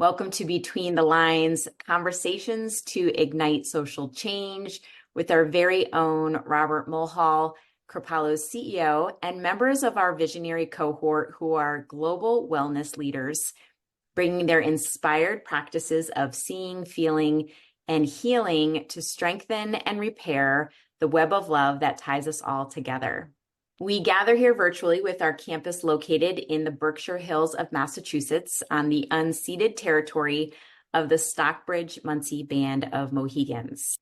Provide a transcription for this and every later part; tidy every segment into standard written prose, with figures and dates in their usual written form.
Welcome to Between the Lines, conversations to ignite social change with our very own Robert Mulhall, Kripalu's CEO, and members of our visionary cohort who are global wellness leaders, bringing their inspired practices of seeing, feeling, and healing to strengthen and repair the web of love that ties us all together. We gather here virtually with our campus located in the Berkshire Hills of Massachusetts on the unceded territory of the Stockbridge-Munsee Band of Mohegans.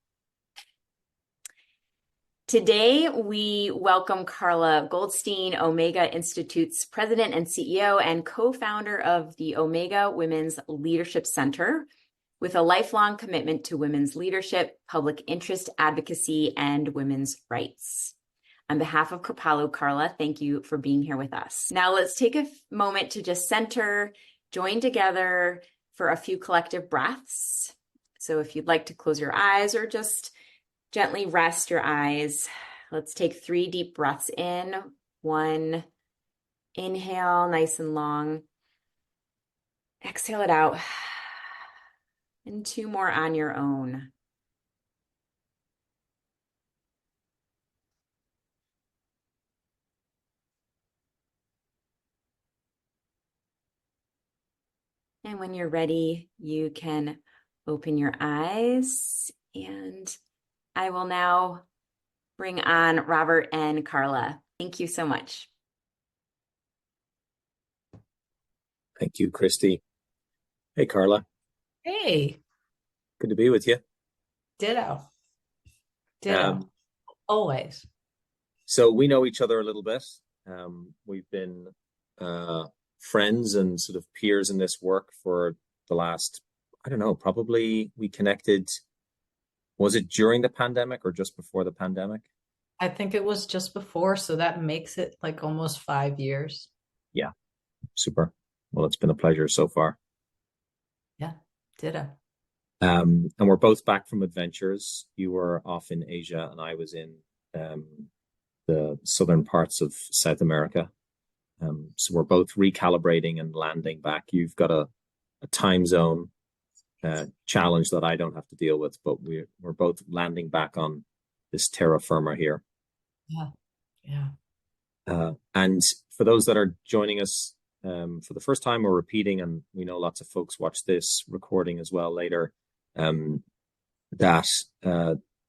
Today, we welcome Carla Goldstein, Omega Institute's president and CEO and co-founder of the Omega Women's Leadership Center, with a lifelong commitment to women's leadership, public interest advocacy, and women's rights. On behalf of Kripalu, Carla, thank you for being here with us. Now let's take a moment to just center, join together for a few collective breaths. So if you'd like to close your eyes or just gently rest your eyes, let's take 3 deep breaths in. 1, inhale, nice and long. Exhale it out. And 2 more on your own. And when you're ready, you can open your eyes, and I will now bring on Robert and Carla. Thank you so much. Thank you, Christy. Hey, Carla. Hey. Good to be with you. Ditto. Always. So we know each other a little bit. We've been friends and sort of peers in this work for the last, I don't know, probably we connected, was it during the pandemic or just before the pandemic? I think it was just before, so that makes it like almost 5 years. Yeah, super. Well, it's been a pleasure so far. Yeah, ditto. And we're both back from adventures. You were off in Asia and I was in the southern parts of South America. So we're both recalibrating and landing back. You've got a time zone challenge that I don't have to deal with, but we're both landing back on this terra firma here. Yeah. And for those that are joining us for the first time or repeating, and we know lots of folks watch this recording as well later, that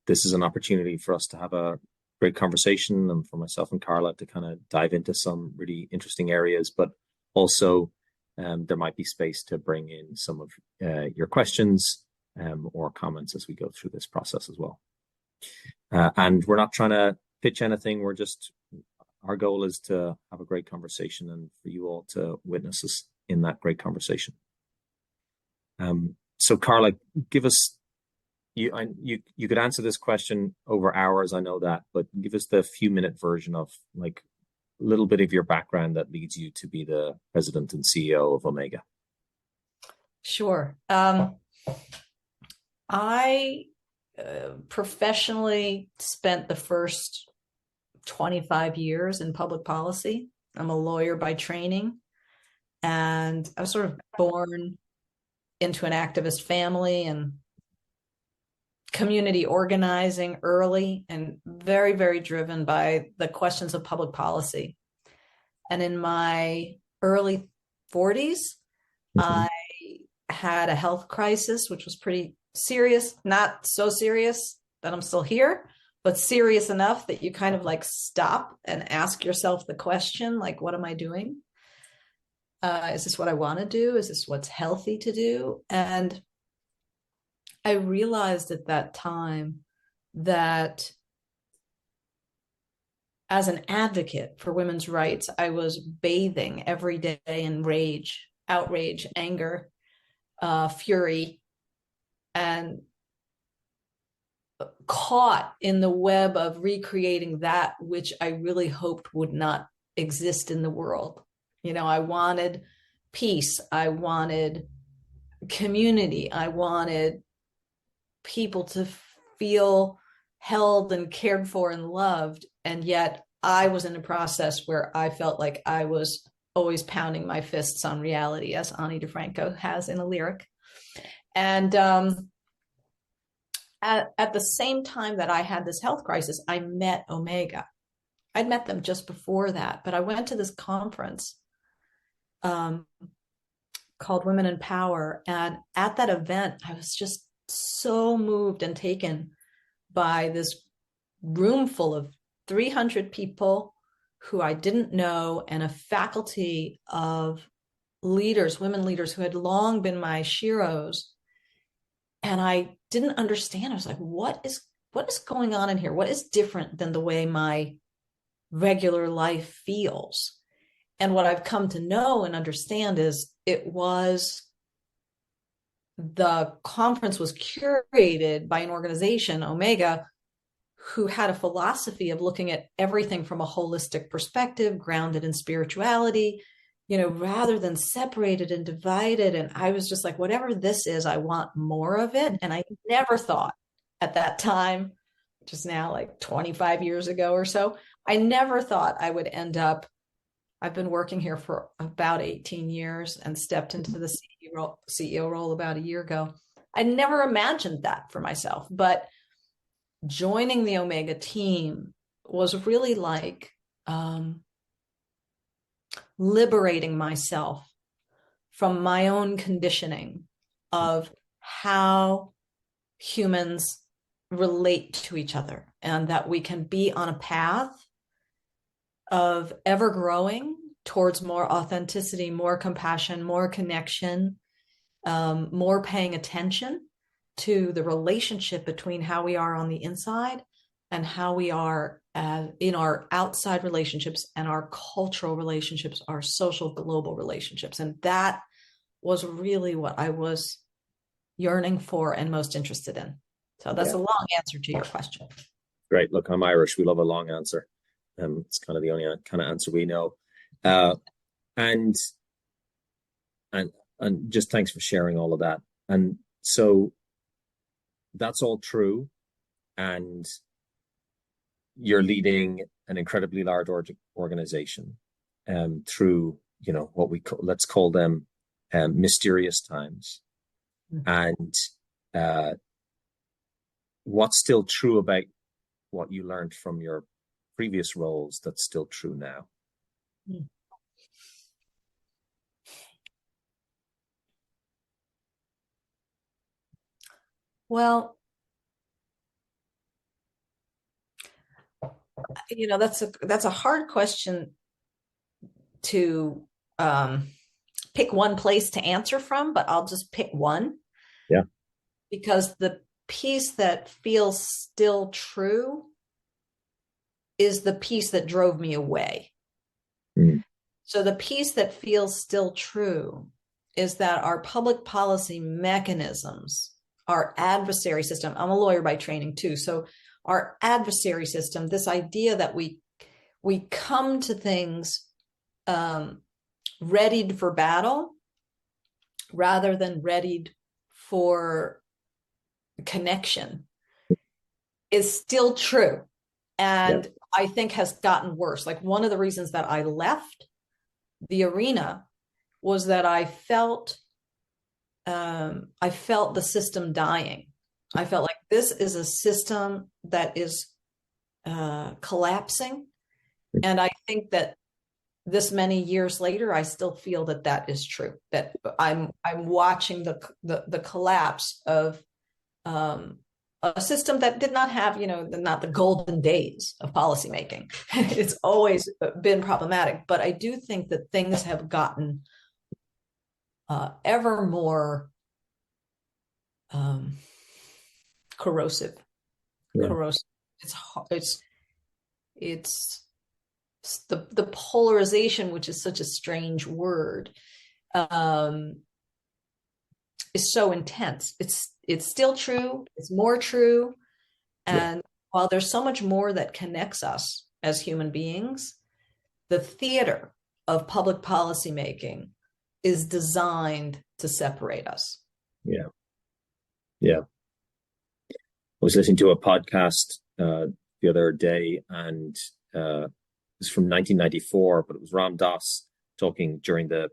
this is an opportunity for us to have a great conversation and for myself and Carla to kind of dive into some really interesting areas, but also there might be space to bring in some of your questions or comments as we go through this process as well. And we're not trying to pitch anything. Our goal is to have a great conversation and for you all to witness us in that great conversation. So Carla, give us, you could answer this question over hours, I know that, but give us the few-minute version of like a little bit of your background that leads you to be the president and CEO of Omega. Sure. I professionally spent the first 25 years in public policy. I'm a lawyer by training, and I was sort of born into an activist family and community organizing early and very, very driven by the questions of public policy. And in my early 40s, I had a health crisis, which was pretty serious, not so serious that I'm still here, but serious enough that you kind of like stop and ask yourself the question, like, what am I doing? Is this what I want to do? Is this what's healthy to do? And I realized at that time that as an advocate for women's rights, I was bathing every day in rage, outrage, anger, fury, and caught in the web of recreating that which I really hoped would not exist in the world. You know, I wanted peace. I wanted community. I wanted people to feel held and cared for and loved. And yet I was in a process where I felt like I was always pounding my fists on reality, as Ani DeFranco has in a lyric. And at the same time that I had this health crisis, I met Omega. I'd met them just before that, but I went to this conference called Women in Power. And at that event, I was just so moved and taken by this room full of 300 people who I didn't know, and a faculty of leaders, women leaders who had long been my sheroes. And I didn't understand. I was like, what is going on in here? What is different than the way my regular life feels? And what I've come to know and understand is the conference was curated by an organization, Omega, who had a philosophy of looking at everything from a holistic perspective, grounded in spirituality, rather than separated and divided. And I was just like, whatever this is, I want more of it. And I never thought at that time, which is now like 25 years ago or so, I never thought I would end up. I've been working here for about 18 years and stepped into the CEO role about a year ago. I never imagined that for myself, but joining the Omega team was really like liberating myself from my own conditioning of how humans relate to each other, and that we can be on a path of ever growing towards more authenticity, more compassion, more connection, more paying attention to the relationship between how we are on the inside and how we are in our outside relationships and our cultural relationships, our social global relationships. And that was really what I was yearning for and most interested in. So that's a long answer to your question. Great. Look, I'm Irish. We love a long answer. It's kind of the only kind of answer we know. And just thanks for sharing all of that. And so that's all true. And you're leading an incredibly large organization through, what let's call them mysterious times. Mm-hmm. And what's still true about what you learned from your previous roles that's still true now? Well, that's a hard question to pick one place to answer from, but I'll just pick one. Yeah. Because the piece that feels still true is the piece that drove me away. Mm. So the piece that feels still true is that our public policy mechanisms, our adversary system, I'm a lawyer by training too, so our adversary system, this idea that we come to things readied for battle rather than readied for connection, is still true. And I think has gotten worse. Like, one of the reasons that I left the arena was that I felt the system dying. I felt like this is a system that is collapsing. And I think that this many years later, I still feel that is true, that I'm watching the collapse of a system that did not have, not the golden days of policymaking. It's always been problematic, but I do think that things have gotten ever more corrosive. Yeah. Corrosive. It's the polarization, which is such a strange word, is so intense. It's still true. It's more true. And while there's so much more that connects us as human beings, the theater of public policy making is designed to separate us. Yeah. Yeah. I was listening to a podcast the other day, and it was from 1994, but it was Ram Dass talking during the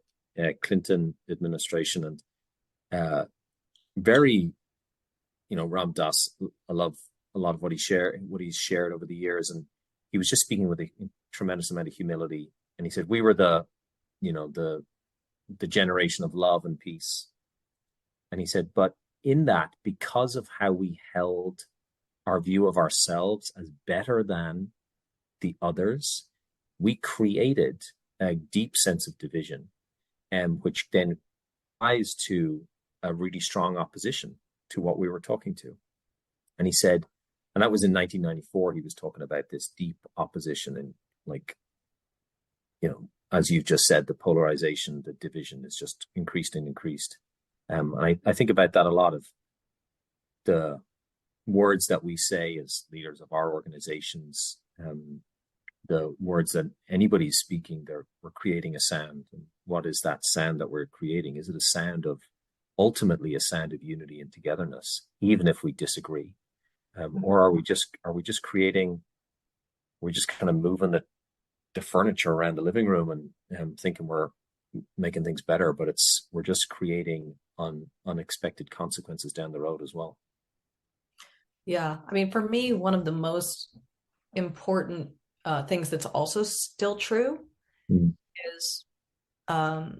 Clinton administration, and very, Ram Dass. I love a lot of what he's shared over the years, and he was just speaking with a tremendous amount of humility. And he said, we were the generation of love and peace. And he said, but in that, because of how we held our view of ourselves as better than the others, we created a deep sense of division, which then ties to a really strong opposition to what we were talking to. And he said, and that was in 1994, he was talking about this deep opposition, and as you've just said, the polarization, the division is just increased and increased. And I think about that a lot, of the words that we say as leaders of our organizations, the words that anybody's speaking, we're creating a sound. And what is that sound that we're creating? Is it ultimately a sound of unity and togetherness, even if we disagree? Or are we just creating, we're just kind of moving the furniture around the living room and thinking we're making things better, but we're just creating unexpected consequences down the road as well. Yeah. I mean, for me, one of the most important things that's also still true is the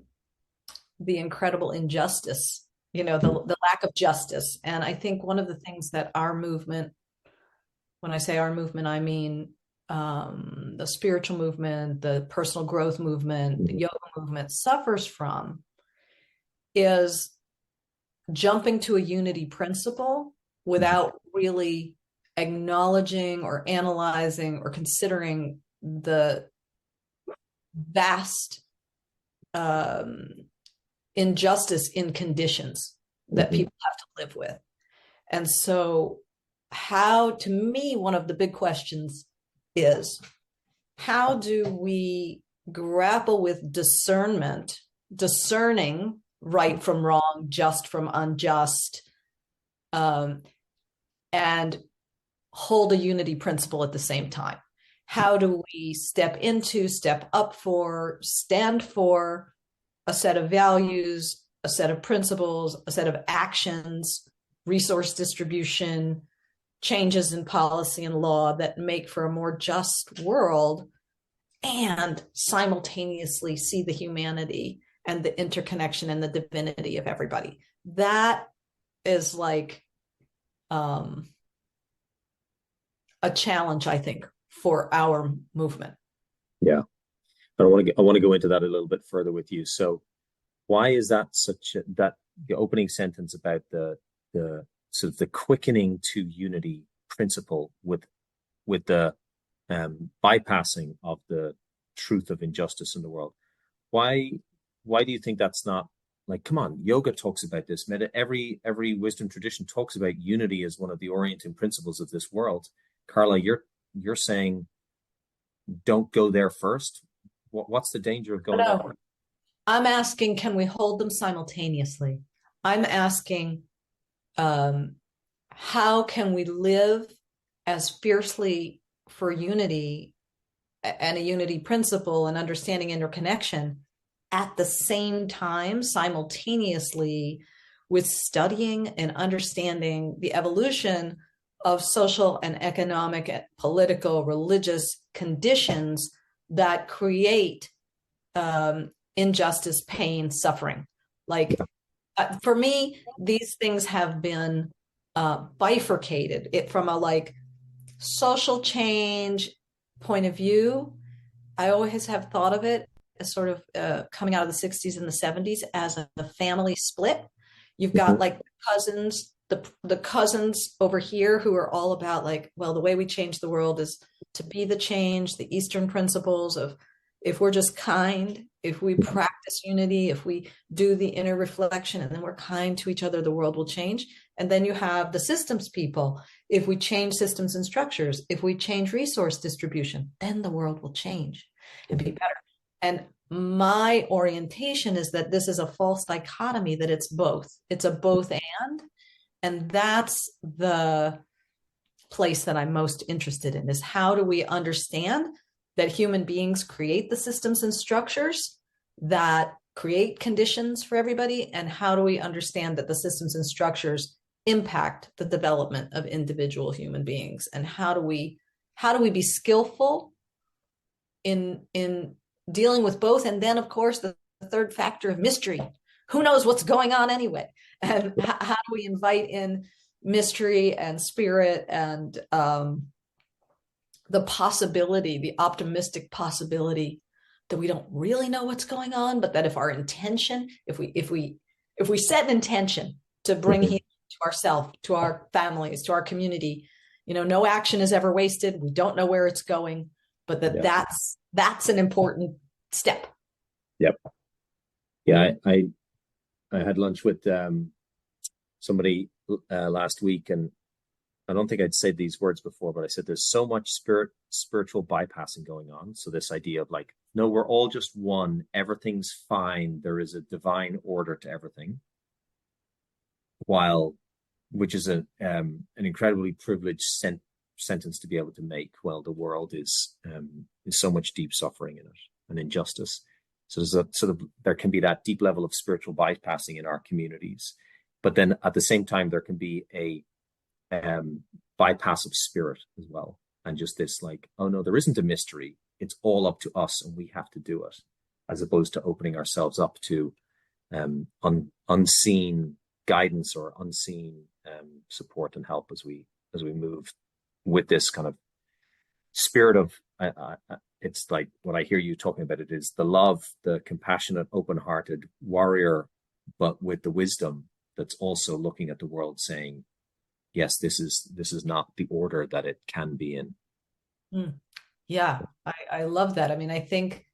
incredible injustice, the lack of justice. And I think one of the things that our movement, when I say our movement, I mean the spiritual movement, the personal growth movement, the yoga movement suffers from, is jumping to a unity principle without really acknowledging or analyzing or considering the vast injustice in conditions that people have to live with. And so to me, one of the big questions is, how do we grapple with discerning right from wrong, just from unjust, and hold a unity principle at the same time? How do we step up for, stand for a set of values, a set of principles, a set of actions, resource distribution, changes in policy and law that make for a more just world, and simultaneously see the humanity and the interconnection and the divinity of everybody? That is like a challenge, I think, for our movement. Yeah. I want to go into that a little bit further with you. So why is that that the opening sentence about the sort of the quickening to unity principle with the bypassing of the truth of injustice in the world? Why do you think that's not, like, come on, yoga talks about this. Every wisdom tradition talks about unity as one of the orienting principles of this world. Carla, you're saying don't go there first. What's the danger of going there? I'm asking, can we hold them simultaneously? I'm asking, how can we live as fiercely for unity and a unity principle and understanding interconnection at the same time, simultaneously, with studying and understanding the evolution of social and economic and political, religious conditions that create injustice, pain, suffering? Like, for me, these things have been bifurcated. From a social change point of view, I always have thought of it as sort of coming out of the 60s and the 70s as a family split. You've got cousins, the cousins over here who are all about the way we change the world is to be the change, the Eastern principles of, if we're just kind, if we practice unity, if we do the inner reflection and then we're kind to each other, the world will change. And then you have the systems people. If we change systems and structures, if we change resource distribution, then the world will change and be better. And my orientation is that this is a false dichotomy, that it's both. It's a both and that's the place that I'm most interested in, is how do we understand that human beings create the systems and structures that create conditions for everybody, and how do we understand that the systems and structures impact the development of individual human beings, and how do we be skillful in dealing with both. And then, of course, the third factor of mystery. Who knows what's going on anyway? And how do we invite in mystery and spirit and the possibility, the optimistic possibility that we don't really know what's going on, but that if our intention, if we set an intention to bring healing to ourselves, to our families, to our community, no action is ever wasted. We don't know where it's going, but that's an important step. Yep. Yeah, I had lunch with somebody last week, and I don't think I'd said these words before, but I said there's so much spiritual bypassing going on. So this idea of like, no, we're all just one, everything's fine, there is a divine order to everything, which is an incredibly privileged sentence to be able to make. Well, the world is so much deep suffering in it and injustice. So there can be that deep level of spiritual bypassing in our communities, but then at the same time there can be a bypass of spirit as well, and just this like, oh no, there isn't a mystery, it's all up to us and we have to do it, as opposed to opening ourselves up to unseen guidance or unseen support and help as we move with this kind of spirit of it's like what I hear you talking about, it is the love, the compassionate, open-hearted warrior, but with the wisdom that's also looking at the world saying, yes, this is not the order that it can be in. Yeah, I love that. I mean, I think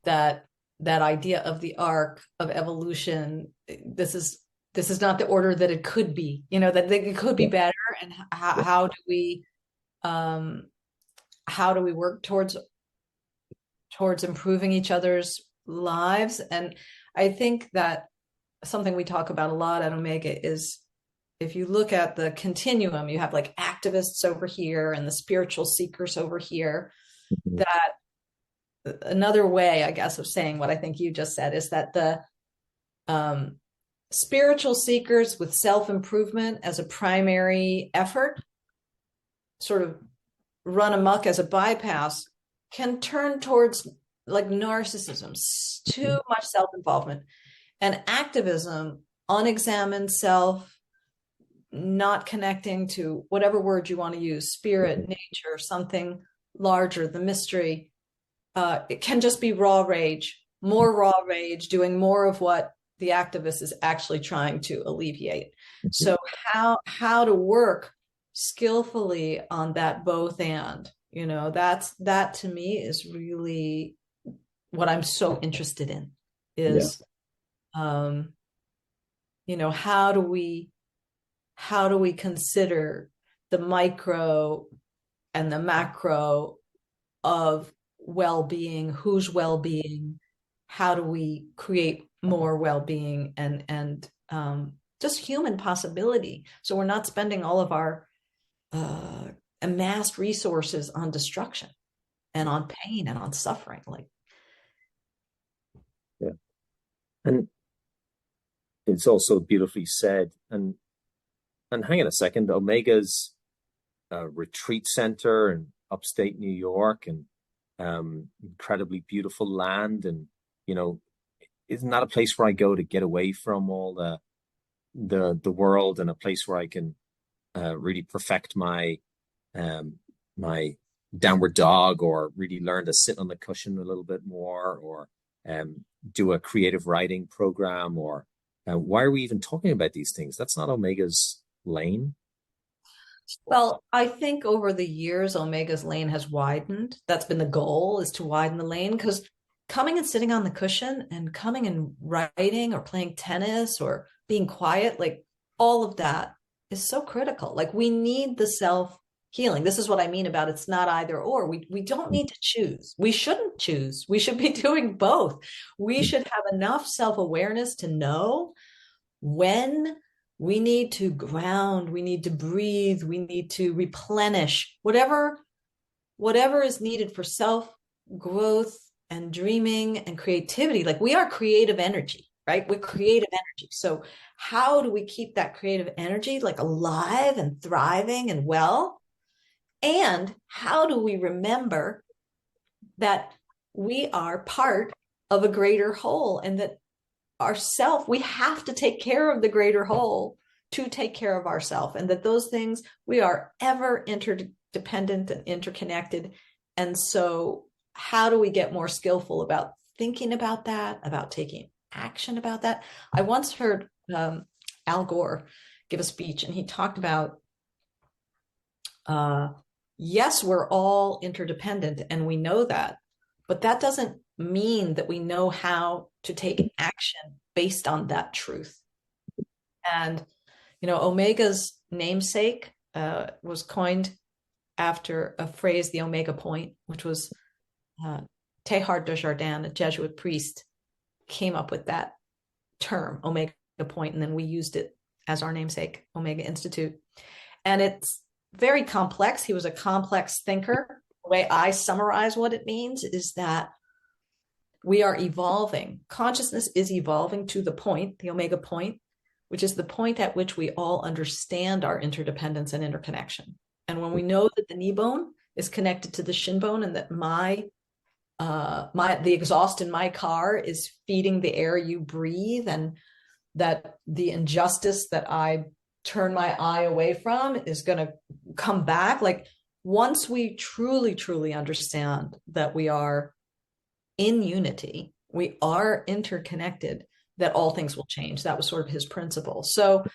that idea of the arc of evolution, this is not the order that it could be, that it could be better. And how do we work towards improving each other's lives? And I think that something we talk about a lot at Omega is, if you look at the continuum, you have like activists over here and the spiritual seekers over here. That another way, I guess, of saying what I think you just said is that the spiritual seekers with self-improvement as a primary effort sort of run amok as a bypass can turn towards like narcissism, too much self-involvement, and activism, unexamined self, not connecting to whatever word you want to use, spirit, nature, something larger, the mystery. It can just be raw rage, doing more of what the activist is actually trying to alleviate. So how to work skillfully on that both and, that to me is really what I'm so interested in is, how do we consider the micro and the macro of well-being, whose well-being, how do we create more well-being and just human possibility, so we're not spending all of our amassed resources on destruction and on pain and on suffering. And it's also beautifully said. And hang on a second, Omega's retreat center in upstate New York, and incredibly beautiful land, and isn't that a place where I go to get away from all the world, and a place where I can really perfect my my downward dog, or really learn to sit on the cushion a little bit more, or do a creative writing program? Or why are we even talking about these things? That's not Omega's lane. Well, I think over the years, Omega's lane has widened. That's been the goal, is to widen the lane, because coming and sitting on the cushion and coming and writing or playing tennis or being quiet, like all of that is so critical. Like we need the self-healing. This is what I mean about it's not either or. We don't need to choose. We shouldn't choose. We should be doing both. We should have enough self-awareness to know when we need to ground, we need to breathe, we need to replenish, whatever is needed for growth and dreaming and creativity. Like, we are creative energy, right? We're creative energy. So how do we keep that creative energy like alive and thriving and well? And how do we remember that we are part of a greater whole, and that we have to take care of the greater whole to take care of ourselves, and that those things, we are ever interdependent and interconnected. And so how do we get more skillful about thinking about that, about taking action about that? I once heard Al Gore give a speech, and he talked about yes, we're all interdependent, and we know that, but that doesn't mean that we know how to take action based on that truth. And, Omega's namesake was coined after a phrase, the Omega Point, which was Teilhard de Chardin, a Jesuit priest, came up with that term, Omega Point, and then we used it as our namesake, Omega Institute. And it's very complex. He was a complex thinker. The way I summarize what it means is that we are evolving. Consciousness is evolving to the point, the Omega Point, which is the point at which we all understand our interdependence and interconnection. And when we know that the knee bone is connected to the shin bone, and that the exhaust in my car is feeding the air you breathe, and that the injustice that I turn my eye away from is going to come back. Like, once we truly, truly understand that we are in unity, we are interconnected, that all things will change. That was sort of his principle. So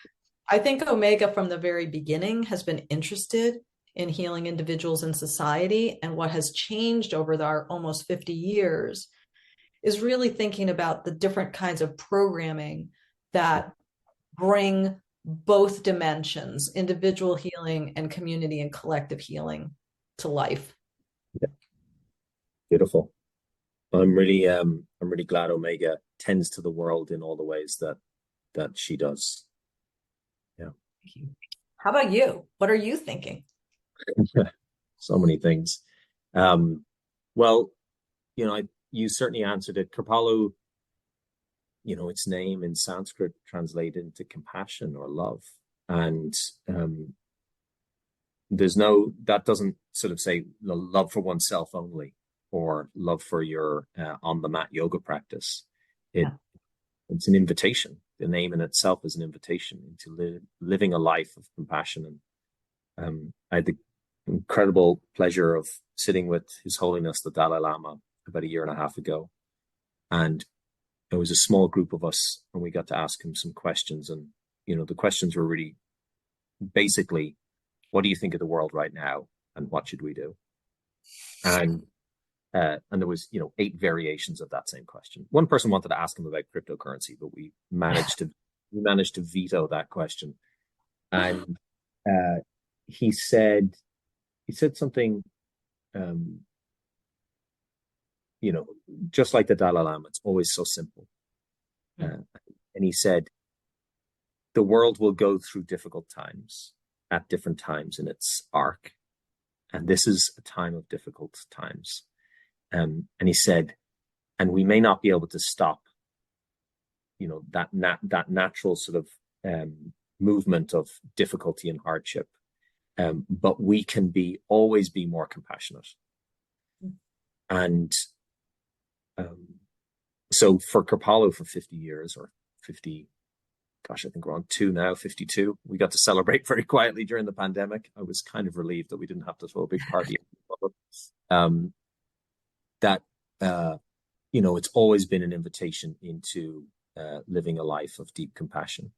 I think Omega from the very beginning has been interested in healing individuals in society. And what has changed over our almost 50 years is really thinking about the different kinds of programming that bring both dimensions, individual healing and community and collective healing, to life. Yeah. Beautiful. I'm really glad Omega tends to the world in all the ways that she does. Yeah. Thank you. How about you? What are you thinking? So many things. Well, you certainly answered it. Kripalu, its name in Sanskrit translated into compassion or love. And that doesn't sort of say love for oneself only, or love for your on the mat yoga practice. It's an invitation. The name in itself is an invitation into living a life of compassion. And I had the incredible pleasure of sitting with His Holiness the Dalai Lama about 1.5 years ago, and it was a small group of us, and we got to ask him some questions. And the questions were really basically, what do you think of the world right now, and what should we do? And there was 8 variations of that same question. One person wanted to ask him about cryptocurrency, but we managed to veto that question. And he said something, just like the Dalai Lama, it's always so simple. And he said, the world will go through difficult times at different times in its arc. And this is a time of difficult times. And he said, and we may not be able to stop, that natural sort of movement of difficulty and hardship. But we can always be more compassionate. And so for Kripalu, for 50 years or 50, gosh, I think we're on 2 now, 52. We got to celebrate very quietly during the pandemic. I was kind of relieved that we didn't have to throw a big party. It's always been an invitation into living a life of deep compassion.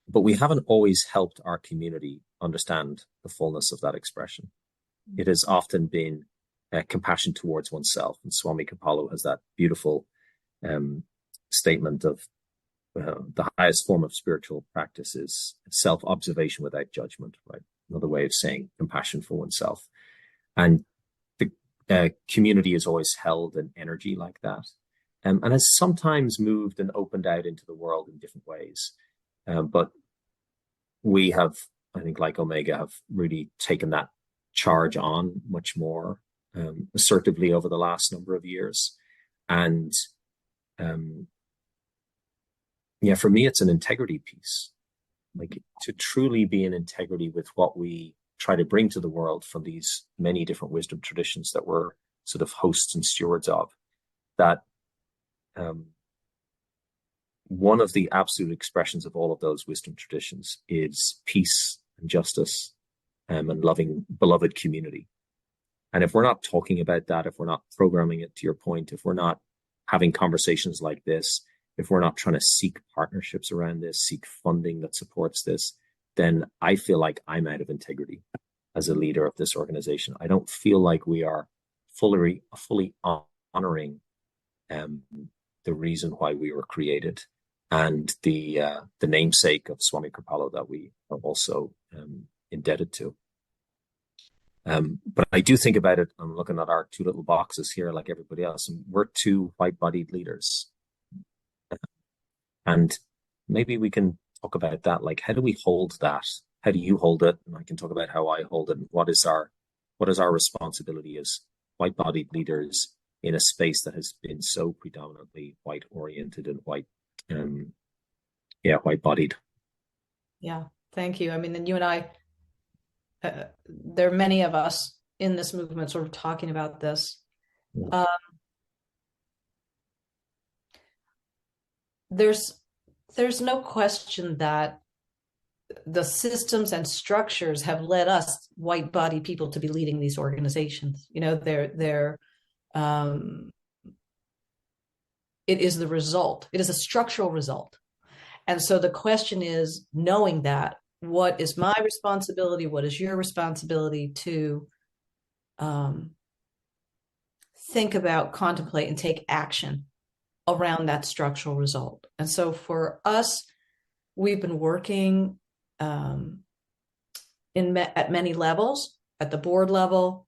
But we haven't always helped our community understand the fullness of that expression. It has often been compassion towards oneself. And Swami Kripalu has that beautiful statement of the highest form of spiritual practice is self-observation without judgment, right? Another way of saying compassion for oneself. And the community has always held an energy like that, and has sometimes moved and opened out into the world in different ways. But we have, I think, like Omega, have really taken that charge on much more assertively over the last number of years. And yeah, for me, it's an integrity piece. Like, to truly be in integrity with what we try to bring to the world from these many different wisdom traditions that we're sort of hosts and stewards of, that one of the absolute expressions of all of those wisdom traditions is peace and justice, and loving beloved community. And if we're not talking about that, if we're not programming it, to your point, if we're not having conversations like this, if we're not trying to seek partnerships around this, seek funding that supports this, then I feel like I'm out of integrity as a leader of this organization. I don't feel like we are fully honoring the reason why we were created, and the namesake of Swami Kripalu that we are also indebted to. But I do think about it. I'm looking at our two little boxes here, like everybody else, and we're two white-bodied leaders. And maybe we can talk about that. Like, how do we hold that? How do you hold it? And I can talk about how I hold it. And what is our responsibility as white-bodied leaders in a space that has been so predominantly white-oriented and white-bodied. Yeah, thank you. I mean, and you and I, there are many of us in this movement sort of talking about this. Yeah. There's no question that the systems and structures have led us white body people to be leading these organizations. You know, it is the result. It is a structural result. And so the question is, knowing that, what is my responsibility? What is your responsibility to think about, contemplate, and take action around that structural result? And so for us, we've been working at many levels, at the board level,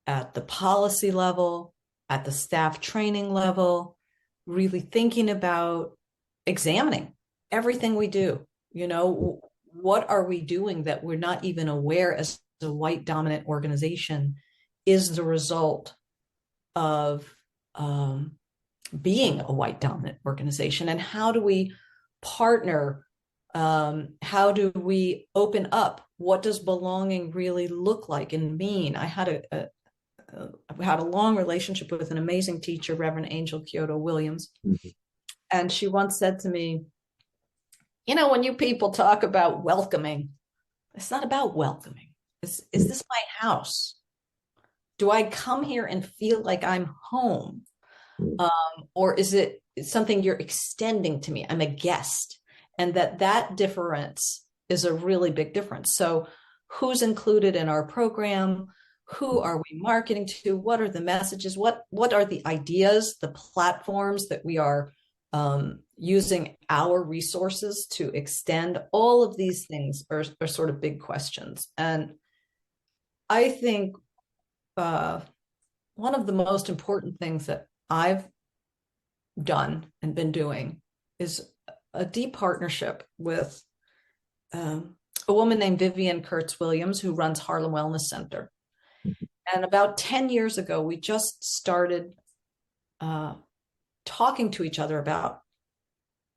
at the policy level, at the staff training level, really thinking about examining everything we do. You know, what are we doing that we're not even aware as a white dominant organization is the result of being a white dominant organization? And how do we partner? How do we open up? What does belonging really look like and mean? I had a long relationship with an amazing teacher, Reverend Angel Kyoto Williams. Mm-hmm. And she once said to me, you know, when you people talk about welcoming, it's not about welcoming. Is this my house? Do I come here and feel like I'm home? Or is it something you're extending to me? I'm a guest. And that difference is a really big difference. So who's included in our program? Who are we marketing to? What are the messages? What are the ideas, the platforms that we are using our resources to extend? All of these things are sort of big questions. And I think one of the most important things that I've done and been doing is a deep partnership with a woman named Vivian Kurtz Williams, who runs Harlem Wellness Center. And about 10 years ago, we just started talking to each other about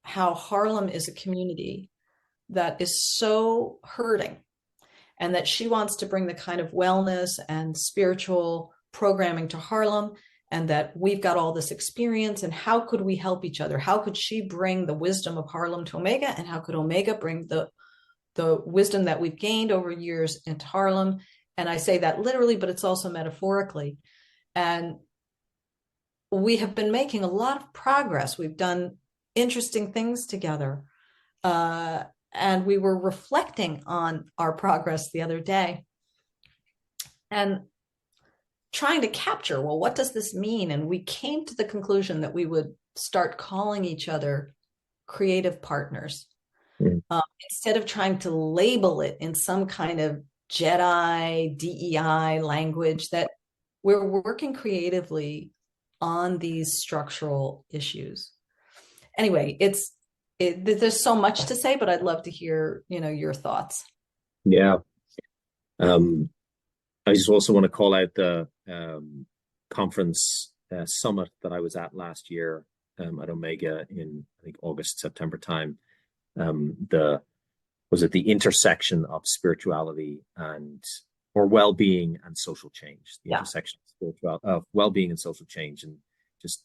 how Harlem is a community that is so hurting, and that she wants to bring the kind of wellness and spiritual programming to Harlem, and that we've got all this experience, and how could we help each other? How could she bring the wisdom of Harlem to Omega, and how could Omega bring the wisdom that we've gained over years into Harlem? And I say that literally, but it's also metaphorically. And we have been making a lot of progress. We've done interesting things together. And we were reflecting on our progress the other day and trying to capture, well, what does this mean? And we came to the conclusion that we would start calling each other creative partners. Instead of trying to label it in some kind of Jedi, DEI language, that we're working creatively on these structural issues. Anyway, there's so much to say, but I'd love to hear, your thoughts. Yeah. I just also want to call out the conference summit that I was at last year at Omega in, I think, August, September time. The intersection of spirituality and or well-being and social change, the intersection of well-being and social change. And just,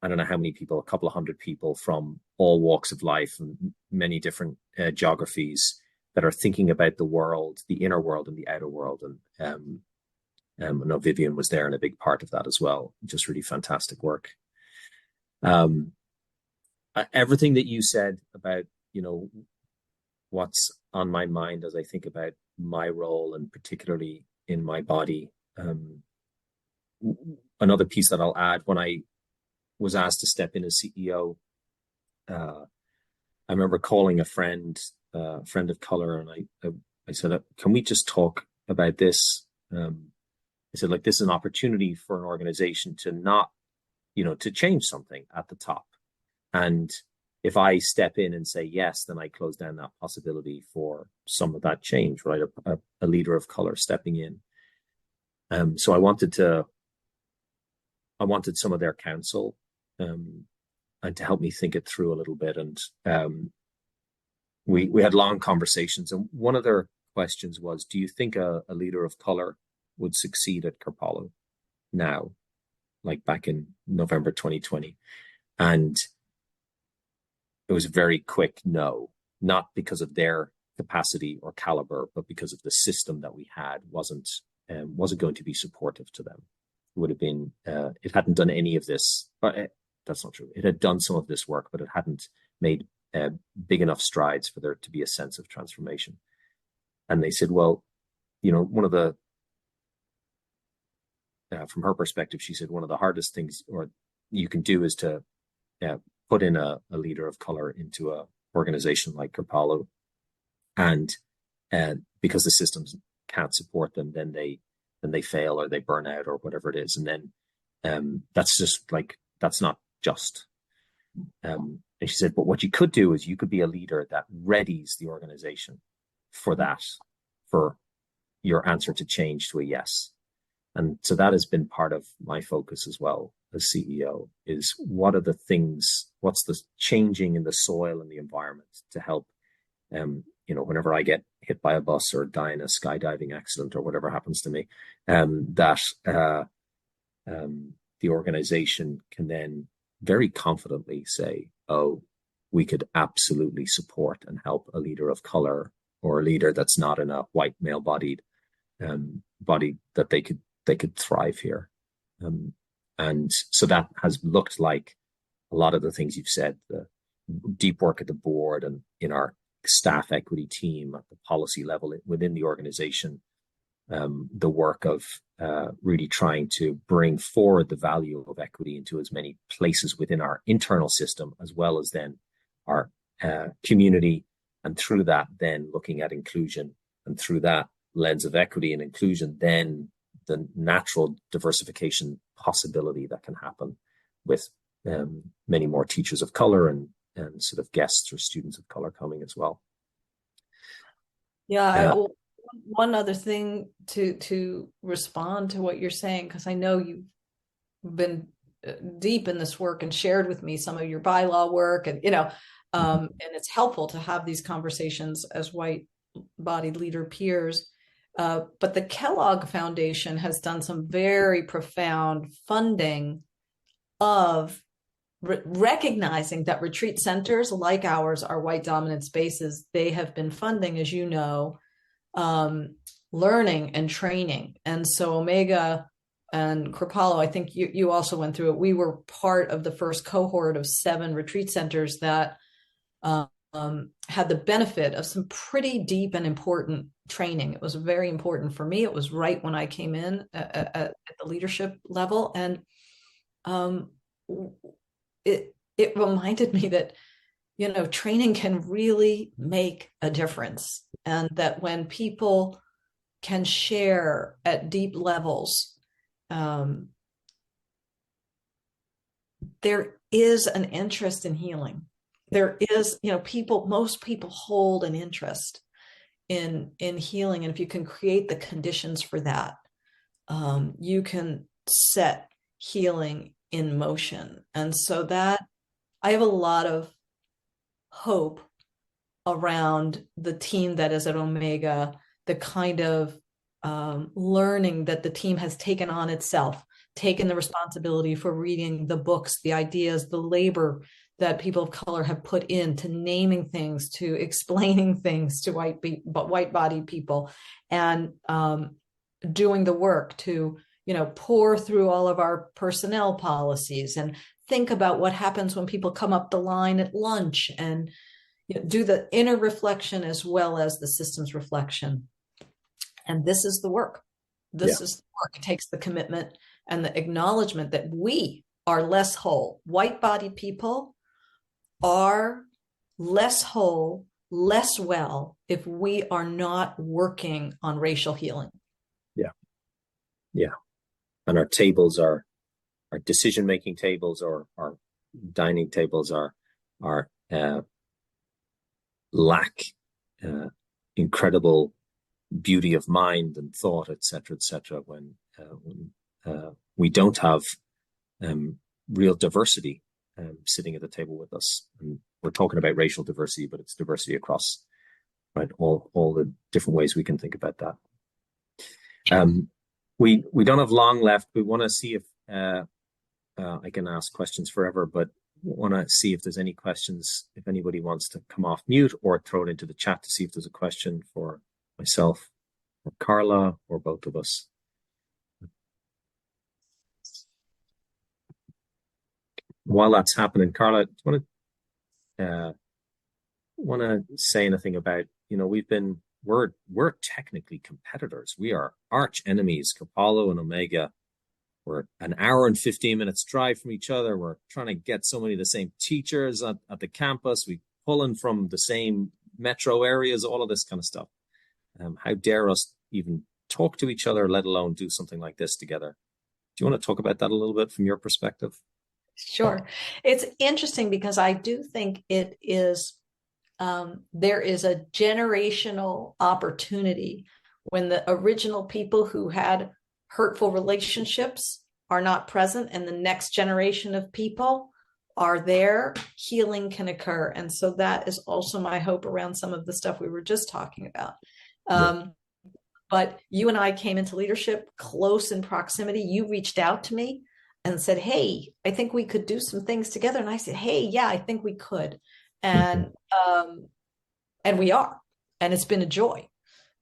I don't know how many people, a couple of hundred people from all walks of life and many different geographies that are thinking about the world, the inner world and the outer world. And I know Vivian was there and a big part of that as well. Just really fantastic work. Everything that you said about, what's on my mind as I think about my role and particularly in my body. Another piece that I'll add, when I was asked to step in as CEO, I remember calling a friend of color, and I said, can we just talk about this? I said, like, this is an opportunity for an organization to not, to change something at the top. And if I step in and say yes, then I close down that possibility for some of that change, right? A leader of color stepping in. So I wanted some of their counsel, and to help me think it through a little bit. And we had long conversations. And one of their questions was, do you think a leader of color would succeed at Kripalu now, like back in November 2020? And it was a very quick no, not because of their capacity or caliber, but because of the system that we had wasn't going to be supportive to them. It would have been, it hadn't done any of this. That's not true. It had done some of this work, but it hadn't made big enough strides for there to be a sense of transformation. And they said, well, one of the, from her perspective, she said, one of the hardest things or you can do is to put in a leader of color into a organization like Kripalu, and because the systems can't support them, then they fail or they burn out or whatever it is, and then that's not just. And she said, but what you could do is you could be a leader that readies the organization for that, for your answer to change to a yes. And so that has been part of my focus as well as CEO, is what's the changing in the soil and the environment to help, whenever I get hit by a bus or die in a skydiving accident or whatever happens to me, that the organization can then very confidently say, oh, we could absolutely support and help a leader of color or a leader that's not in a white male bodied body, that they could thrive here. And so that has looked like a lot of the things you've said, the deep work at the board and in our staff equity team at the policy level within the organization, the work of really trying to bring forward the value of equity into as many places within our internal system, as well as then our community. And through that, then looking at inclusion, and through that lens of equity and inclusion, then the natural diversification possibility that can happen with many more teachers of color and sort of guests or students of color coming as well. Yeah. One other thing to respond to what you're saying, because I know you've been deep in this work and shared with me some of your bylaw work, and and it's helpful to have these conversations as white-bodied leader peers. But the Kellogg Foundation has done some very profound funding of recognizing that retreat centers like ours are white dominant spaces. They have been funding, as you know, learning and training. And so Omega and Kripalu, I think you also went through it. We were part of the first cohort of 7 retreat centers that had the benefit of some pretty deep and important training. It was very important for me. It was right when I came in at the leadership level. And it reminded me that, training can really make a difference. And that when people can share at deep levels, there is an interest in healing. There is, most people hold an interest in healing. And if you can create the conditions for that, you can set healing in motion. And so that I have a lot of hope around the team that is at Omega, the kind of learning that the team has taken on itself, taken the responsibility for reading the books, the ideas, the labor that people of color have put into naming things, to explaining things to white-bodied people, and doing the work to, pour through all of our personnel policies and think about what happens when people come up the line at lunch, and do the inner reflection as well as the systems reflection. And this is the work. This is the work. It takes the commitment and the acknowledgement that we are less whole. White-bodied people are less whole, less well, if we are not working on racial healing. Yeah. And our tables are, our decision-making tables, or our dining tables are lack incredible beauty of mind and thought, etc., when we don't have real diversity sitting at the table with us. And we're talking about racial diversity, but it's diversity across, right, all the different ways we can think about that. We don't have long left. We want to see if I can ask questions forever, but want to see if there's any questions, if anybody wants to come off mute or throw it into the chat to see if there's a question for myself or Carla or both of us. While that's happening, Carla, do you want to say anything about, we're technically competitors. We are arch enemies, Kripalu and Omega. We're an hour and 15 minutes drive from each other. We're trying to get so many of the same teachers at the campus. We pulling from the same metro areas, all of this kind of stuff. How dare us even talk to each other, let alone do something like this together? Do you want to talk about that a little bit from your perspective? Sure. It's interesting because I do think it is, there is a generational opportunity when the original people who had hurtful relationships are not present and the next generation of people are there, healing can occur. And so that is also my hope around some of the stuff we were just talking about. But you and I came into leadership close in proximity. You reached out to me and said, hey, I think we could do some things together. And I said, hey, yeah, I think we could. And we are. And it's been a joy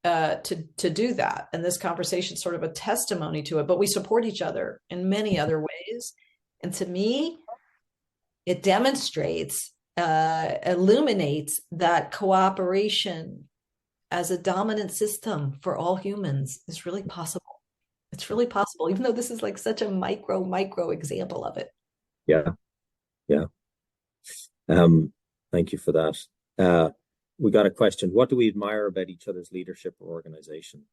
to do that. And this conversation is sort of a testimony to it, but we support each other in many other ways. And to me, it demonstrates, illuminates that cooperation as a dominant system for all humans is really possible. It's really possible, even though this is like such a micro example of it. Yeah. Thank you for that. We got a question. What do we admire about each other's leadership or organization?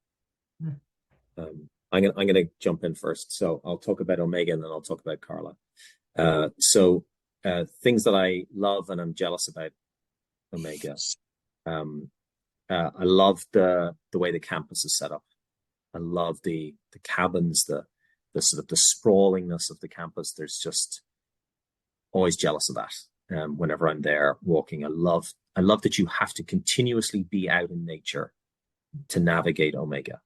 I'm gonna jump in first. So I'll talk about Omega and then I'll talk about Carla. Things that I love and I'm jealous about Omega. I love the way the campus is set up. I love the cabins, the sort of the sprawlingness of the campus. There's just always jealous of that. Whenever I'm there walking, I love that you have to continuously be out in nature to navigate Omega.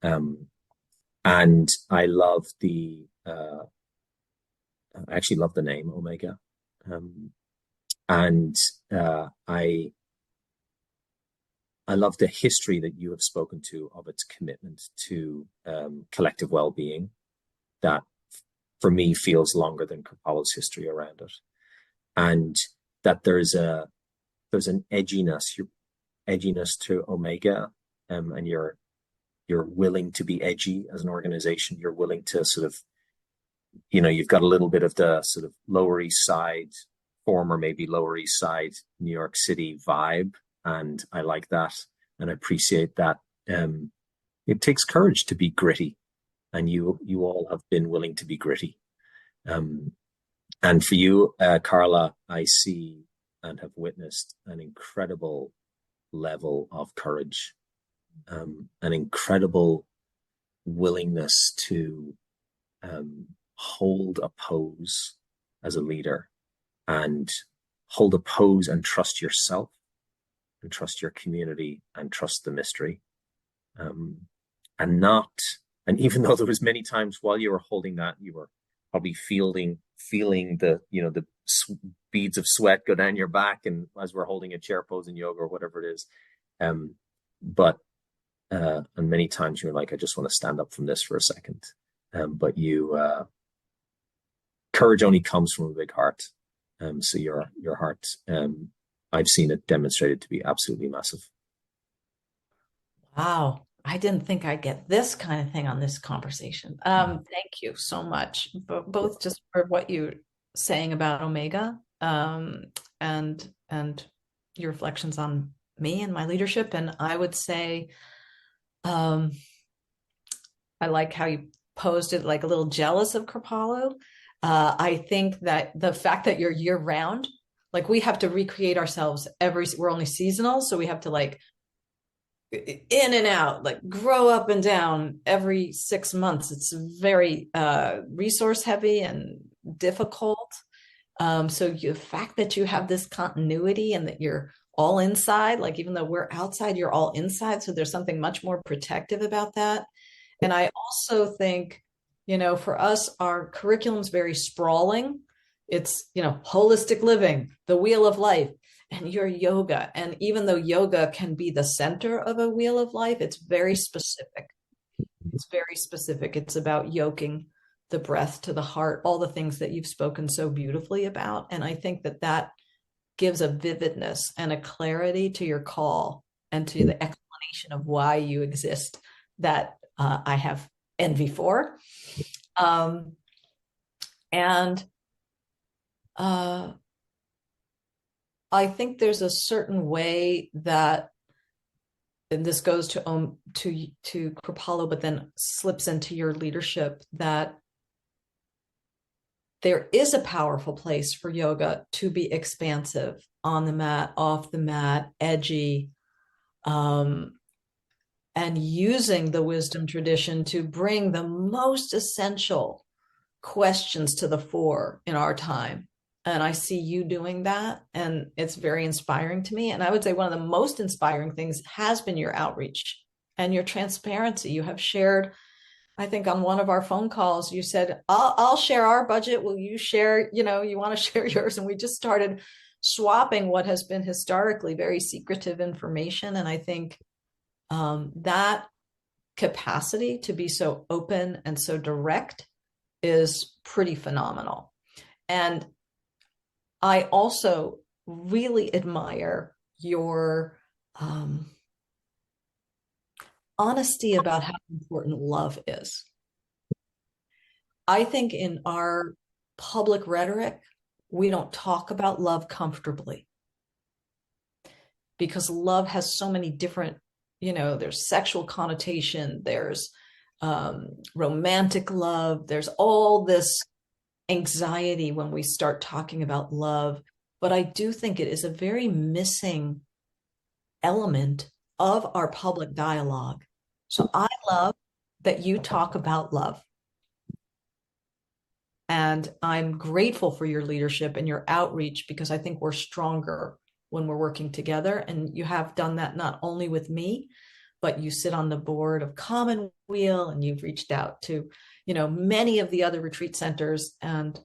And I love I actually love the name Omega. I love the history that you have spoken to of its commitment to collective well-being that for me feels longer than Kripalu's history around it. And that there's an edginess to Omega, and you're willing to be edgy as an organization. You're willing to sort of, you've got a little bit of the sort of Lower East Side, former maybe Lower East Side, New York City vibe. And I like that and I appreciate that. It takes courage to be gritty, and you all have been willing to be gritty. And for you, Carla, I see and have witnessed an incredible level of courage, an incredible willingness to hold a pose as a leader, and hold a pose and trust yourself and trust your community and trust the mystery. And not, and even though there was many times while you were holding that, you were probably feeling the, the beads of sweat go down your back, and as we're holding a chair pose in yoga or whatever it is. But and many times you're like, I just want to stand up from this for a second. But courage only comes from a big heart. So your heart, I've seen it demonstrated to be absolutely massive. Wow. I didn't think I'd get this kind of thing on this conversation. Thank you so much, both just for what you're saying about Omega, and your reflections on me and my leadership. And I would say, I like how you posed it, like a little jealous of Kripalu. I think that the fact that you're year round, like we have to recreate ourselves we're only seasonal. So we have to like in and out, like grow up and down every 6 months. It's very resource heavy and difficult. So the fact that you have this continuity and that you're all inside, like even though we're outside, you're all inside. So there's something much more protective about that. And I also think, for us, our curriculum's very sprawling. It's, holistic living, the wheel of life, and your yoga. And even though yoga can be the center of a wheel of life, it's very specific. It's very specific. It's about yoking the breath to the heart, all the things that you've spoken so beautifully about. And I think that gives a vividness and a clarity to your call and to the explanation of why you exist that I have envy for. I think there's a certain way that, and this goes to Kripalu, but then slips into your leadership, that there is a powerful place for yoga to be expansive, on the mat, off the mat, edgy, and using the wisdom tradition to bring the most essential questions to the fore in our time. And I see you doing that, and it's very inspiring to me. And I would say one of the most inspiring things has been your outreach and your transparency. You have shared, I think on one of our phone calls, you said, I'll share our budget. Will you share, you want to share yours? And we just started swapping what has been historically very secretive information. And I think that capacity to be so open and so direct is pretty phenomenal. And I also really admire your honesty about how important love is. I think in our public rhetoric, we don't talk about love comfortably, because love has so many different, there's sexual connotation, there's romantic love, there's all this anxiety when we start talking about love. But I do think it is a very missing element of our public dialogue. So I love that you talk about love. And I'm grateful for your leadership and your outreach, because I think we're stronger when we're working together. And you have done that not only with me, but you sit on the board of Commonweal, and you've reached out to, many of the other retreat centers. And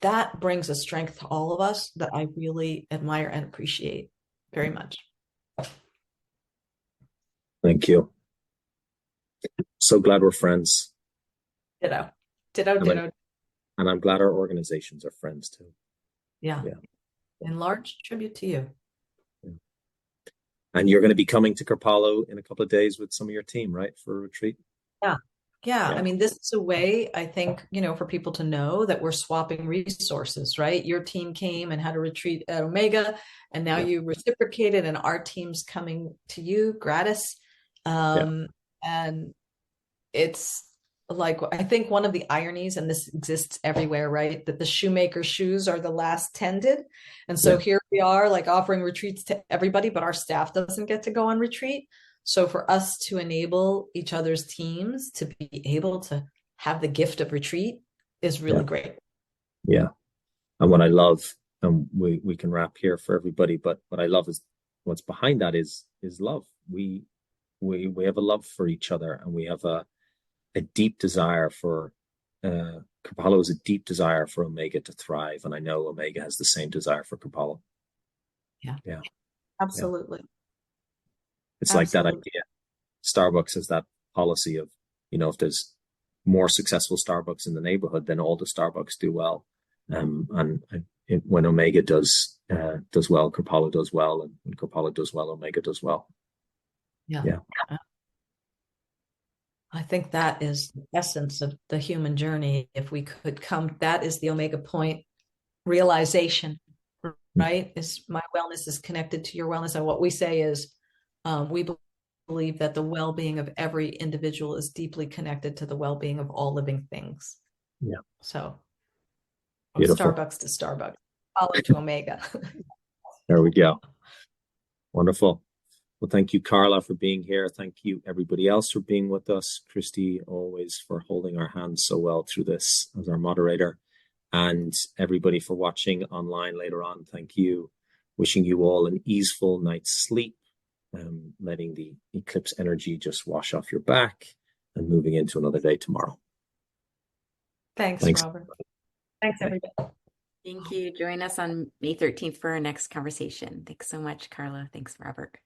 that brings a strength to all of us that I really admire and appreciate very much. Thank you. So glad we're friends. Ditto. And I'm glad our organizations are friends too. Yeah. In large tribute to you. Yeah. And you're going to be coming to Kripalu in a couple of days with some of your team, right, for a retreat? Yeah. I mean, this is a way, I think, for people to know that we're swapping resources, right? Your team came and had a retreat at Omega, and now you reciprocated, and our team's coming to you gratis. And it's like, I think one of the ironies, and this exists everywhere, right, that the shoemaker's shoes are the last tended. And so here we are, like offering retreats to everybody, but our staff doesn't get to go on retreat. So for us to enable each other's teams to be able to have the gift of retreat is really great. Yeah. And what I love, and we can wrap here for everybody, but what I love is what's behind that is love. We have a love for each other, and we have a deep desire for Kripalu has a deep desire for Omega to thrive, and I know Omega has the same desire for Kripalu. Yeah, absolutely. Yeah. It's like that idea. Starbucks has that policy of, if there's more successful Starbucks in the neighborhood, then all the Starbucks do well. When Omega does well, Kripalu does well, and when Kripalu does well, Omega does well. Yeah. I think that is the essence of the human journey. If we could come, that is the Omega point realization, right? Is my wellness is connected to your wellness. And what we say is, we believe that the well-being of every individual is deeply connected to the well-being of all living things. Yeah. So from Beautiful. Starbucks to Starbucks, follow to Omega. There we go. Wonderful. Well, thank you, Carla, for being here. Thank you, everybody else, for being with us. Christy, always for holding our hands so well through this as our moderator. And everybody for watching online later on. Thank you. Wishing you all an easeful night's sleep, letting the eclipse energy just wash off your back and moving into another day tomorrow. Thanks, Robert. Thanks, everybody. Thank you. Join us on May 13th for our next conversation. Thanks so much, Carla. Thanks, Robert.